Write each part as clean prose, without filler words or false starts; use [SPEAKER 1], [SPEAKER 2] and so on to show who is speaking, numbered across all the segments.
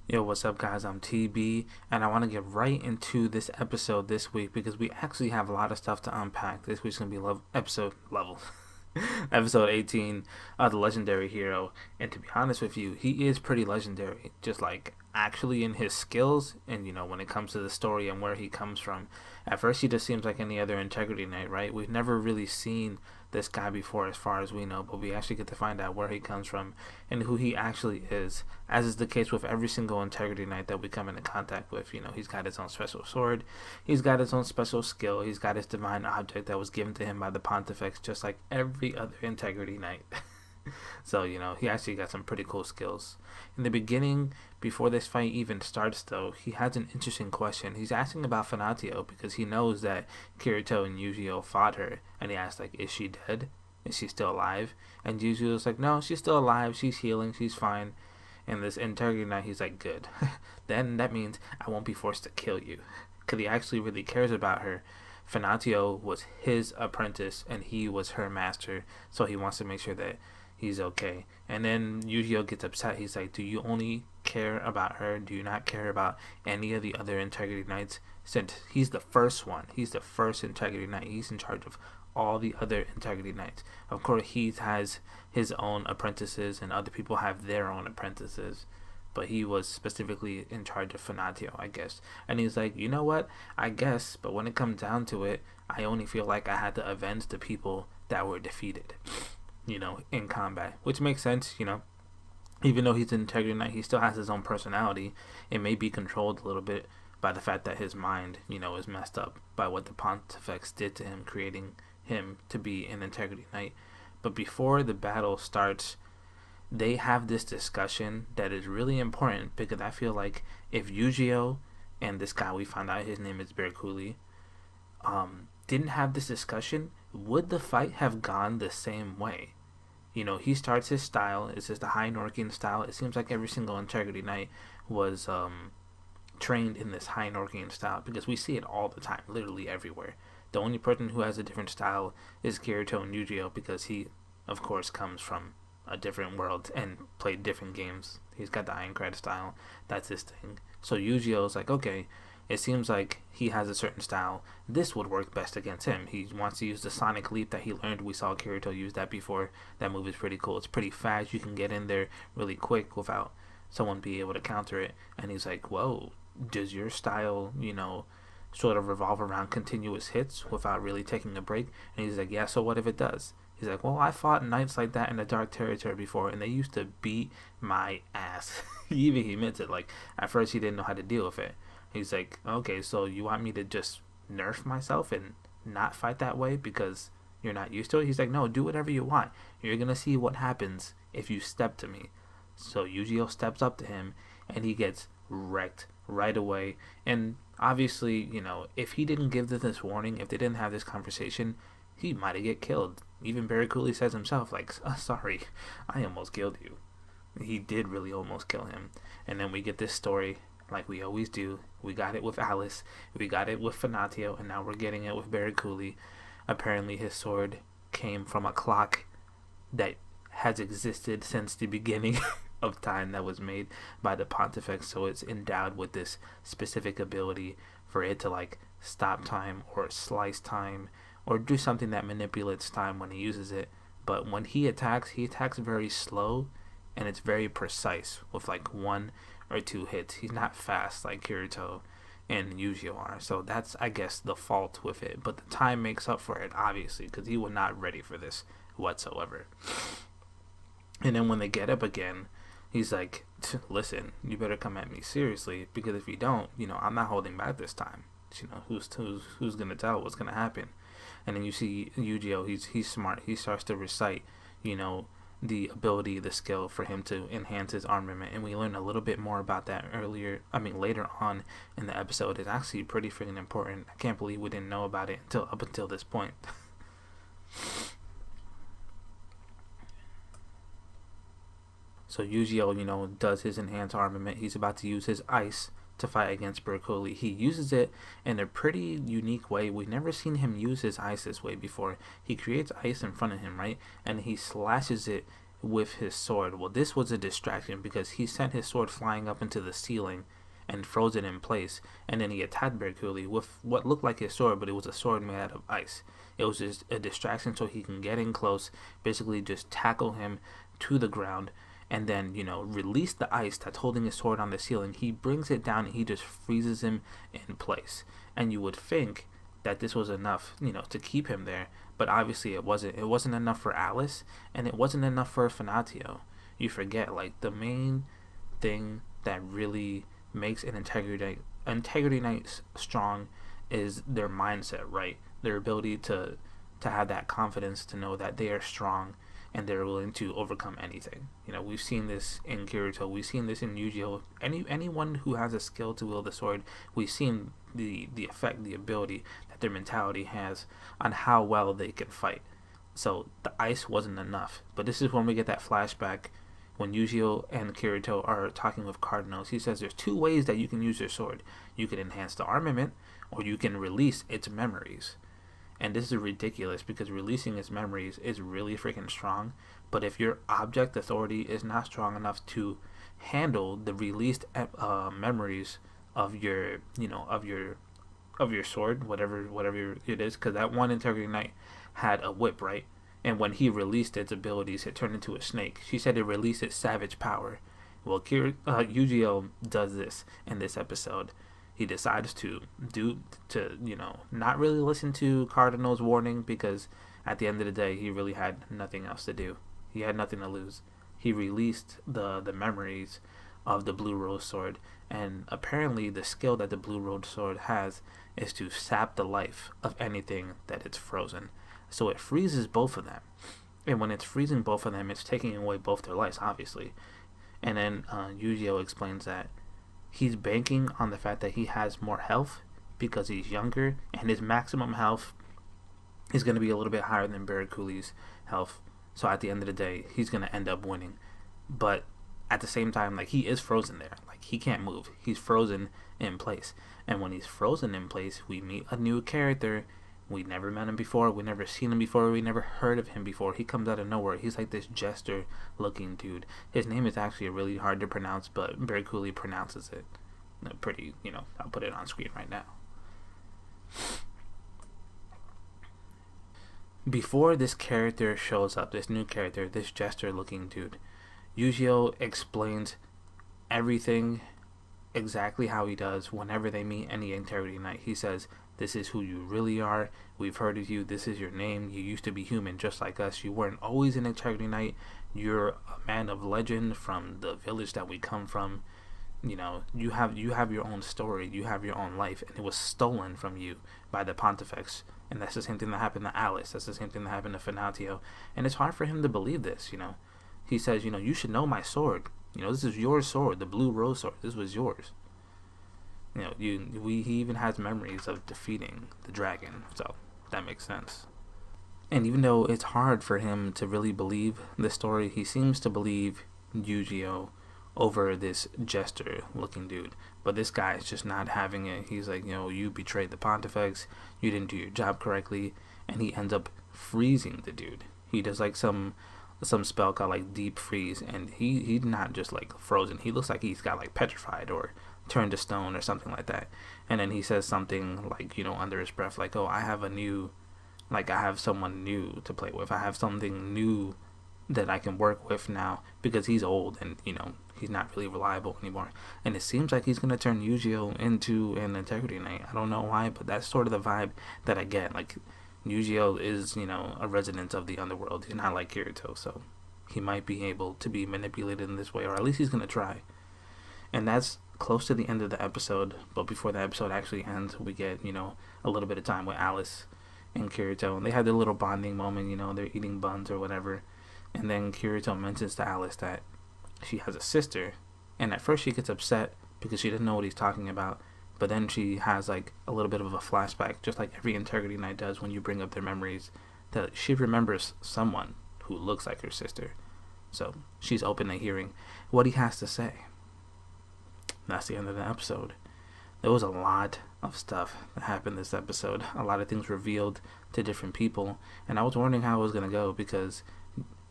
[SPEAKER 1] Yo, what's up, guys? I'm TB, and I want to get right into this episode this week because we actually have a lot of stuff to unpack. This week's gonna be episode level, episode 18 of the legendary hero. And to be honest with you, he is pretty legendary, just like actually in his skills and when it comes to the story and where he comes from. At first, he just seems like any other integrity knight, right? We've never really seen this guy before, as far as we know, but we actually get to find out where he comes from and who he actually is, as is the case with every single integrity knight that we come into contact with. He's got his own special sword, he's got his own special skill, he's got his divine object that was given to him by the pontifex, just like every other integrity knight. So, he actually got some pretty cool skills. In the beginning, before this fight even starts, though, he has an interesting question. He's asking about Fanatio because he knows that Kirito and Yugioh fought her, and he asks, like, is she dead? Is she still alive? And Yugioh's like, no, she's still alive, she's healing, she's fine. And this integrity knight, he's like, good. Then that means I won't be forced to kill you. Because he actually really cares about her. Fanatio was his apprentice, and he was her master, so he wants to make sure that he's okay. And then Yugioh gets upset. He's like, do you only care about her? Do you not care about any of the other integrity knights? Since he's the first one, he's the first integrity knight, he's in charge of all the other integrity knights. Of course, he has his own apprentices and other people have their own apprentices, but he was specifically in charge of Fanatio, I guess. And he's like, you know what, I guess, but when it comes down to it, I only feel like I had to avenge the people that were defeated, in combat, which makes sense. Even though he's an integrity knight, he still has his own personality. It may be controlled a little bit by the fact that his mind, is messed up by what the pontifex did to him, creating him to be an integrity knight. But before the battle starts, they have this discussion that is really important, because I feel like if Yugioh and this guy, we found out his name is Berkuli, didn't have this discussion, would the fight have gone the same way? He starts his style. It's just the high Norkian style. It seems like every single integrity knight was trained in this high Norkian style, because we see it all the time, literally everywhere. The only person who has a different style is Kirito and Yugioh, because he, of course, comes from a different world and played different games. He's got the Ironclad style. That's his thing. So Yugioh's like, okay, it seems like he has a certain style. This would work best against him. He wants to use the Sonic Leap that he learned. We saw Kirito use that before. That move is pretty cool. It's pretty fast. You can get in there really quick without someone being able to counter it. And he's like, whoa, does your style, sort of revolve around continuous hits without really taking a break? And he's like, yeah, so what if it does? He's like, well, I fought knights like that in the Dark Territory before, and they used to beat my ass. He admits it. Like, at first he didn't know how to deal with it. He's like, okay, so you want me to just nerf myself and not fight that way because you're not used to it? He's like, no, do whatever you want. You're going to see what happens if you step to me. So Yugioh steps up to him, and he gets wrecked right away. And obviously, if he didn't give them this warning, if they didn't have this conversation, he might have get killed. Even Barry Cooley says himself, like, sorry, I almost killed you. He did really almost kill him. And then we get this story like we always do. We got it with Alice, we got it with Fanatio, and now we're getting it with Barry Cooley. Apparently his sword came from a clock that has existed since the beginning of time, that was made by the pontifex, so it's endowed with this specific ability for it to like stop time or slice time or do something that manipulates time when he uses it. But when he attacks very slow, and it's very precise with like one or two hits. He's not fast like Kirito and Yugioh are. So that's, I guess, the fault with it. But the time makes up for it, obviously, because he was not ready for this whatsoever. And then when they get up again, he's like, listen, you better come at me seriously, because if you don't, I'm not holding back this time. Who's going to tell what's going to happen? And then you see Yugioh, he's smart. He starts to recite, the ability, the skill for him to enhance his armament, and we learn a little bit more about that later on in the episode. It's actually pretty freaking important. I can't believe we didn't know about it up until this point. So Yugioh, does his enhanced armament. He's about to use his ice to fight against Berkuli. He uses it in a pretty unique way. We've never seen him use his ice this way before. He creates ice in front of him, right? And he slashes it with his sword. Well, this was a distraction because he sent his sword flying up into the ceiling and froze it in place, and then he attacked Berkuli with what looked like his sword, but it was a sword made out of ice. It was just a distraction so he can get in close, basically just tackle him to the ground, and then, release the ice that's holding his sword on the ceiling. He brings it down and he just freezes him in place. And you would think that this was enough, to keep him there, but obviously it wasn't. It wasn't enough for Alice, and it wasn't enough for Fanatio. You forget, the main thing that really makes an integrity knight strong is their mindset, right? Their ability to have that confidence to know that they are strong and they're willing to overcome anything. We've seen this in Kirito, we've seen this in Yugioh. Anyone who has a skill to wield the sword, we've seen the effect, the ability that their mentality has on how well they can fight. So the ice wasn't enough. But this is when we get that flashback when Yugioh and Kirito are talking with Cardinals. He says there's two ways that you can use your sword. You can enhance the armament, or you can release its memories. And this is ridiculous because releasing its memories is really freaking strong. But if your object authority is not strong enough to handle the released memories of your sword, whatever it is, because that one Integrity Knight had a whip, right? And when he released its abilities, it turned into a snake. She said it released its savage power. Well, Yugioh does this in this episode. He decides to not really listen to Cardinal's warning, because at the end of the day, he really had nothing else to do. He had nothing to lose. He released the memories of the Blue Rose Sword, and apparently the skill that the Blue Rose Sword has is to sap the life of anything that it's frozen. So it freezes both of them. And when it's freezing both of them, it's taking away both their lives, obviously. And then Yugioh explains that he's banking on the fact that he has more health because he's younger, and his maximum health is going to be a little bit higher than Berkuli's health. So at the end of the day, he's going to end up winning. But at the same time, he is frozen there. He can't move. He's frozen in place. And when he's frozen in place, we meet a new character. We never met him before. We never seen him before. We never heard of him before. He comes out of nowhere. He's like this jester looking dude. His name is actually really hard to pronounce, but Berkuli pronounces it pretty, I'll put it on screen right now. Before this character shows up, this new character, this jester looking dude, Yugioh explains everything exactly how he does whenever they meet any Integrity Knight. He says, this is who you really are. We've heard of you. This is your name. You used to be human just like us. You weren't always an Integrity Knight. You're a man of legend from the village that we come from. You have your own story. You have your own life, and it was stolen from you by the Pontifex. And that's the same thing that happened to Alice. That's the same thing that happened to Fanatio. And it's hard for him to believe this. He says, you should know my sword. This is your sword, the Blue Rose Sword. This was yours. He even has memories of defeating the dragon, so that makes sense. And even though it's hard for him to really believe the story, he seems to believe Yugioh over this jester-looking dude. But this guy is just not having it. He's like, you betrayed the Pontifex, you didn't do your job correctly, and he ends up freezing the dude. He does some spell called deep freeze, and he's not just frozen. He looks like he's got petrified or turned to stone or something like that. And then he says something under his breath oh, I have I have someone new to play with. I have something new that I can work with now, because he's old and he's not really reliable anymore. And it seems like he's gonna turn Yugioh into an Integrity Knight. I don't know why, but that's sort of the vibe that I get. Yugioh is a resident of the underworld. He's not like Kirito, so he might be able to be manipulated in this way, or at least he's gonna try. And that's close to the end of the episode. But before the episode actually ends, we get a little bit of time with Alice and Kirito, and they had their little bonding moment. They're eating buns or whatever, and then Kirito mentions to Alice that she has a sister, and at first she gets upset because she doesn't know what he's talking about. But then she has a little bit of a flashback, just like every Integrity Knight does when you bring up their memories, that she remembers someone who looks like her sister. So she's open to hearing what he has to say. That's the end of the episode. There was a lot of stuff that happened this episode. A lot of things revealed to different people, and I was wondering how it was going to go, because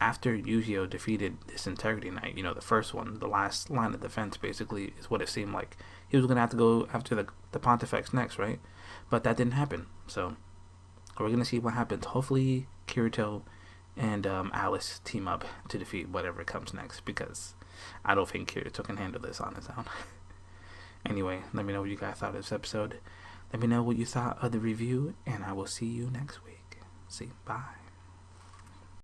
[SPEAKER 1] after Yugioh defeated this Integrity Knight, the first one, the last line of defense, basically, is what it seemed like. He was going to have to go after the Pontifex next, right? But that didn't happen. So we're going to see what happens. Hopefully, Kirito and Alice team up to defeat whatever comes next, because I don't think Kirito can handle this on his own. Anyway, let me know what you guys thought of this episode. Let me know what you thought of the review, and I will see you next week. See, bye.